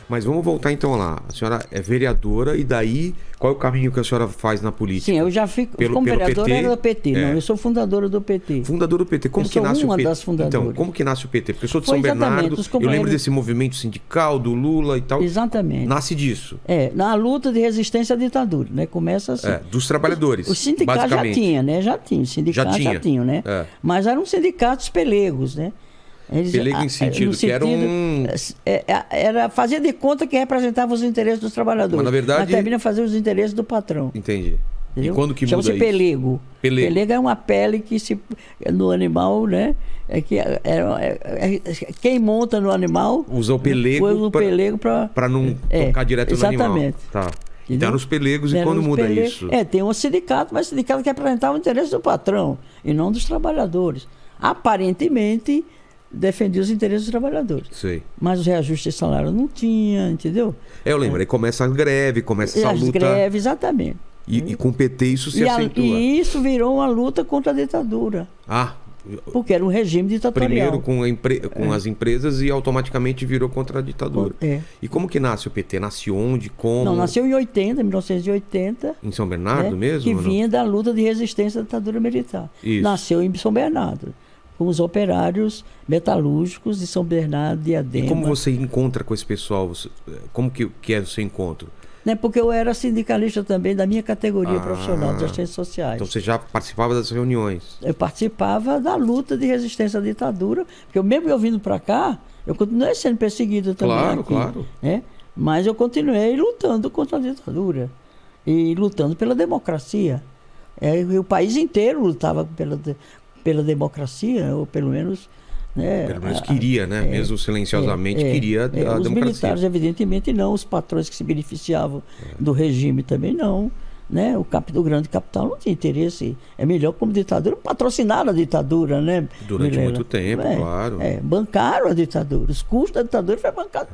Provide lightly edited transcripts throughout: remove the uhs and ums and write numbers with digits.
Mas vamos voltar então lá. A senhora é vereadora e daí qual é o caminho que a senhora faz na política? Sim, eu já fico. Como vereadora era do PT. Não, eu sou fundadora do PT. Fundadora do PT. Como eu que sou nasce uma o PT? das fundadoras. Então, como que nasce o PT? Porque eu sou de Foi São Bernardo, eu lembro desse movimento sindical do Lula e tal. Exatamente. Nasce disso. Na luta de resistência à ditadura, né? Começa assim. Dos trabalhadores. O sindicato já tinha, né? Já tinha. O sindicato já tinha, né? Mas eram sindicatos pelegos, né? Pelego em sentido que era fazer de conta que representava os interesses dos trabalhadores. Mas, na verdade... Mas termina fazendo os interesses do patrão. Entendi. Entendeu? E quando que muda isso? Chama-se pelego. Pelego é uma pele que no animal, né? Quem monta no animal... Usa o pelego para não tocar direto no animal. Exatamente. Tá. Então eram os pelegos, e quando muda isso? Tem um sindicato, mas o sindicato que representava o interesse do patrão e não dos trabalhadores. Aparentemente... defendia os interesses dos trabalhadores. Sei. Mas o reajuste de salário não tinha, entendeu? Eu lembro, aí começa a greve, começa essa luta... As greves, exatamente. E com o PT isso se acentua. E isso virou uma luta contra a ditadura. Porque era um regime ditatorial. Primeiro com as empresas e automaticamente virou contra a ditadura. E como que nasce o PT? Nasce onde? Como? Não, nasceu em 1980. Em São Bernardo mesmo? Que vinha da luta de resistência à ditadura militar. Isso. Nasceu em São Bernardo, com os operários metalúrgicos de São Bernardo, Diadema. E como você encontra com esse pessoal? Como que é o seu encontro? Porque eu era sindicalista também da minha categoria profissional das ciências sociais. Então você já participava das reuniões? Eu participava da luta de resistência à ditadura, porque mesmo eu vindo para cá, eu continuei sendo perseguido também. Claro. Mas eu continuei lutando contra a ditadura e lutando pela democracia. O país inteiro lutava pela democracia, ou pelo menos... Pelo menos queria, né? Mesmo silenciosamente, queria a democracia. Os militares, evidentemente, não. Os patrões que se beneficiavam do regime também não. Né? O grande capital não tinha interesse. É melhor como ditadura patrocinar a ditadura, né? Durante muito tempo, claro. Bancaram a ditadura. Os custos da ditadura foram bancados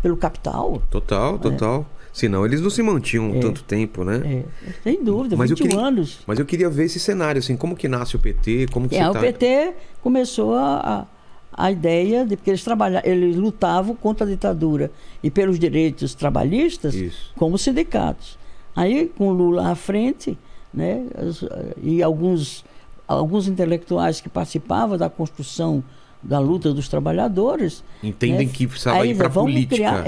pelo capital. Total. Senão eles não se mantinham tanto tempo, né? Sem dúvida, 21 anos. Mas eu queria ver esse cenário, assim, como que nasce o PT, como que O PT começou a ideia de porque eles lutavam contra a ditadura e pelos direitos trabalhistas como sindicatos. Aí, com Lula à frente, né, e alguns intelectuais que participavam da construção da luta dos trabalhadores... Entendem que precisava ir para a política.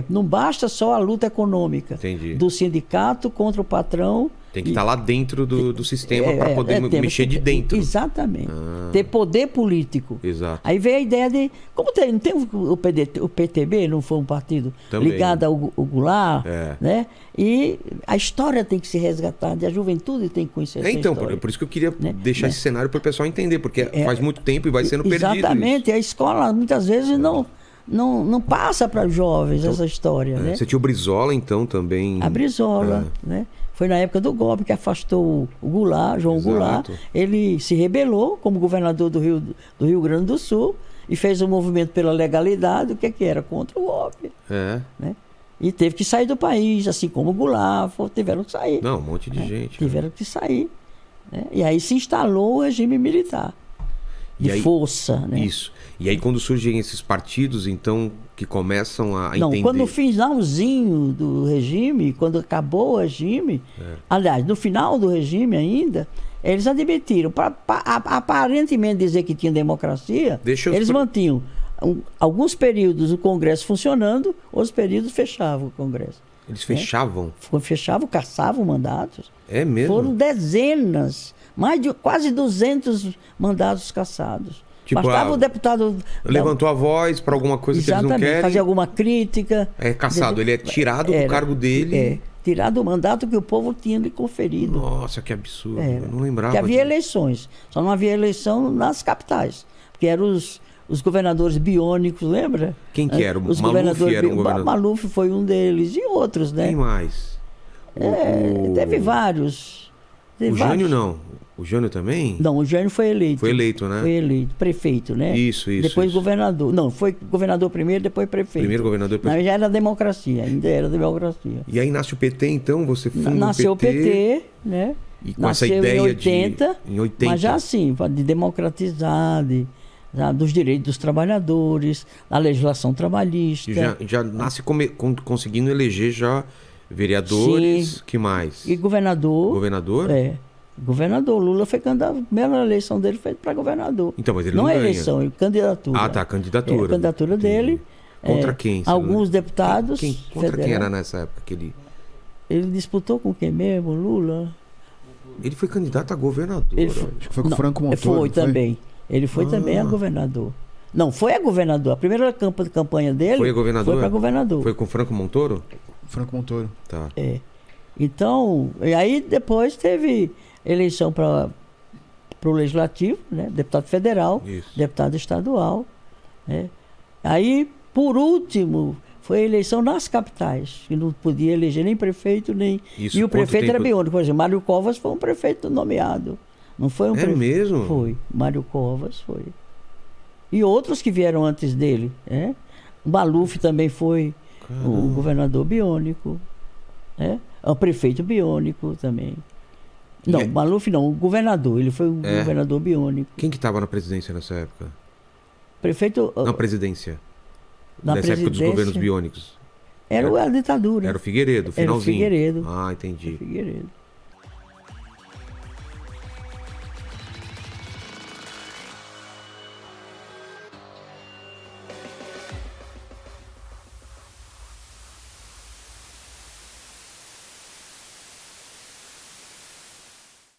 Não basta só a luta econômica do sindicato contra o patrão. Tem que estar lá dentro do sistema para poder mexer de dentro. Exatamente. Ter poder político. Exato. Aí veio a ideia de... não tem o PTB, não foi um partido também ligado ao Goulart, né? E a história tem que se resgatar, a juventude tem que conhecer essa história. Por isso que eu queria deixar esse cenário para o pessoal entender, porque faz muito tempo e vai sendo perdido. Exatamente. A escola, muitas vezes, não passa para os jovens essa história, né? Você tinha o Brizola, então, também... A Brizola, né? Foi na época do golpe que afastou o Goulart, João Goulart. Ele se rebelou como governador do Rio Grande do Sul e fez um movimento pela legalidade, o que era? Contra o golpe. Né? E teve que sair do país, assim como o Goulart, tiveram que sair. Um monte de gente. Tiveram que sair. Né? E aí se instalou o regime militar. Força, né? Isso. E aí quando surgem esses partidos, então, que começam a entender... Quando no finalzinho do regime, quando acabou o regime, aliás, no final do regime ainda, eles admitiram, para aparentemente dizer que tinha democracia, eles mantinham alguns períodos o Congresso funcionando, outros períodos fechavam o Congresso. Eles fechavam? Fechavam, caçavam mandatos. É mesmo? Foram dezenas, quase 200 mandatos caçados. Bastava o deputado... Levantou a voz para alguma coisa que eles não querem. Fazer alguma crítica. É caçado, ele é tirado do cargo dele. Tirado do mandato que o povo tinha lhe conferido. Nossa, que absurdo. Eu não lembrava. Porque havia eleições, só não havia eleição nas capitais. Porque eram os governadores biônicos, lembra? Quem que era? Os Maluf era um governador? Maluf foi um deles, e outros, né? Quem mais? Teve vários. O Jânio não. O Jânio também? Não, o Jânio foi eleito. Foi eleito, né? Foi eleito, prefeito, né? Isso. Depois governador. Não, foi governador primeiro, depois prefeito. Primeiro governador, depois... Não, já era democracia, ainda era democracia. E aí nasce o PT, então? Você funda Nasceu o PT, né? E com essa ideia em 80, em 80. Mas já assim, de democratizar, dos direitos dos trabalhadores, da legislação trabalhista. E já nasce conseguindo eleger já vereadores, sim. Que mais? E governador. Governador? É. Governador. Lula foi candidato, a primeira eleição dele foi para governador. Então, mas ele não ganha. Eleição, ele candidatura. Ah, tá, candidatura. A candidatura dele. Contra quem? Alguns deputados. Contra quem era nessa época que ele... Ele disputou com quem mesmo, Lula? Ele foi candidato a governador. Acho que foi com o Franco Montoro. Foi também. Ele foi também a governador. Não, foi a governador. A primeira campanha dele foi a governador? Foi para governador. Foi com o Franco Montoro? Franco Montoro. Tá. Então, e aí depois teve eleição para o Legislativo, né? Deputado federal, deputado estadual. Né? Aí, por último, foi a eleição nas capitais, que não podia eleger nem prefeito, nem... E o prefeito era biônico. Por exemplo, Mário Covas foi um prefeito nomeado. Não foi um prefeito. Mesmo? Foi. Mário Covas foi. E outros que vieram antes dele. Né? O Maluf também foi o governador biônico. Né? O prefeito biônico também. Não, Maluf não, o governador. Ele foi o governador biônico. Quem que estava na presidência nessa época? Prefeito... Na presidência. Nessa época dos governos biônicos. Era a ditadura. Era o Figueiredo, finalzinho. Era o Figueiredo. Ah, entendi. Figueiredo.